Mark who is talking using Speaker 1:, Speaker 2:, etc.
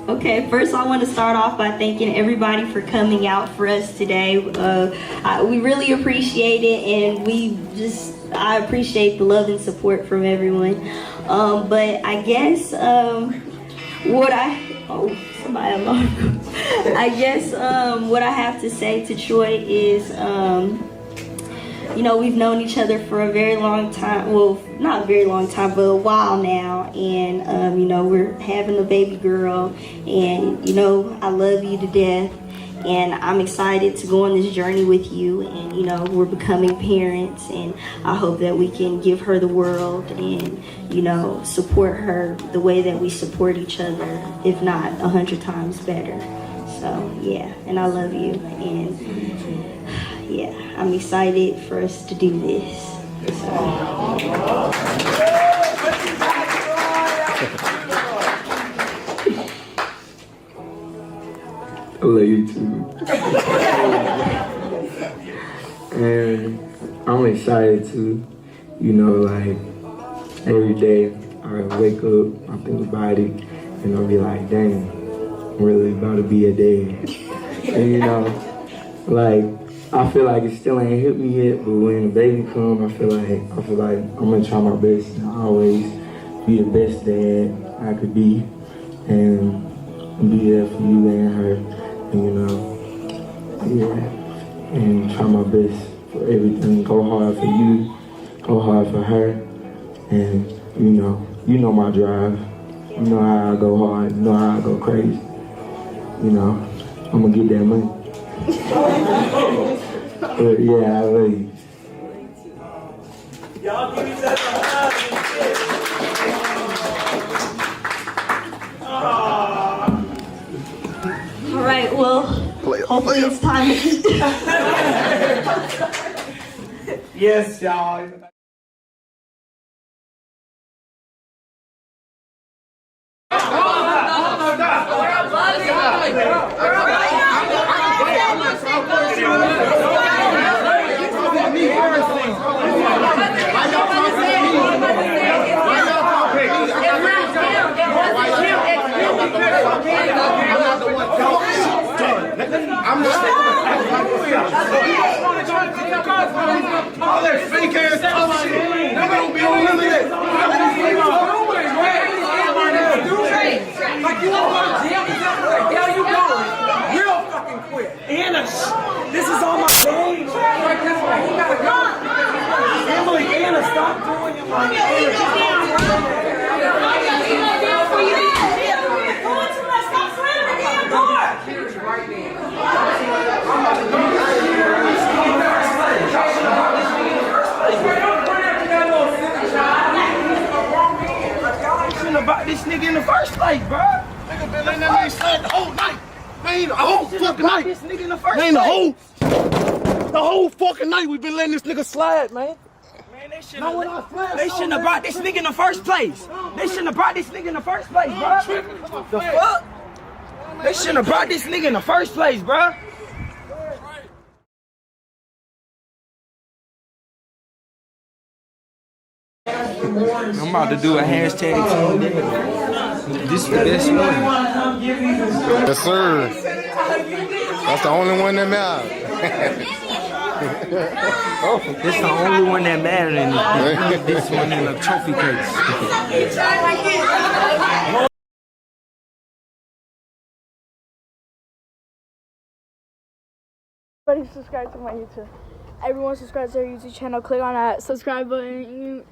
Speaker 1: Okay, first I want to start off by thanking everybody for coming out for us today. We really appreciate it, and I appreciate the love and support from everyone. But I guess what I have to say to Troy is, we've known each other for a very long time. Well, not a very long time, but a while now. And, we're having a baby girl. And, I love you to death. And I'm excited to go on this journey with you. And, we're becoming parents. And I hope that we can give her the world and, support her the way that we support each other, if not 100 times better. So, yeah. And I love you. And yeah, I'm excited for us to do this. So.
Speaker 2: I love you too. And I'm excited to, every day I wake up, I think about it, and I'll be like, dang, I'm really about to be a dad. And I feel like it still ain't hit me yet, but when the baby comes, I feel like I'm gonna try my best and always be the best dad I could be, and be there for you and her, and try my best for everything. Go hard for you, go hard for her, and you know my drive. You know how I go hard, you know how I go crazy. I'm gonna get that money. But yeah, I love you.
Speaker 3: Y'all give each other a hug and
Speaker 1: All right, well, hopefully it's time.
Speaker 3: Yes, y'all.
Speaker 4: All that fake ass tough shit. Nobody don't be on none of that.
Speaker 3: Like you want to go to jail, like hell you going? Real fucking quick. Anna, this is all my age. Like that's why he gotta go. Emily, Anna, stop doing it like about this nigga in the first place, bro.
Speaker 4: Nigga been letting that nigga slide the whole night. Man, the whole fucking night.
Speaker 3: This nigga in the first
Speaker 4: Man,
Speaker 3: place.
Speaker 4: the whole fucking night we been letting this nigga slide, man.
Speaker 3: Man, they shouldn't have brought this nigga in the first place. They shouldn't have brought this nigga in the first place, bro. The fuck? They shouldn't have brought this nigga in the first place, bro.
Speaker 5: I'm about to do a hashtag team day. This is the best one.
Speaker 6: Yes, sir. That's the only one that matters.
Speaker 5: This is the only one that matters, and this one in a trophy case.
Speaker 7: Everybody subscribe to my YouTube. Everyone subscribe to our YouTube channel. Click on that subscribe button.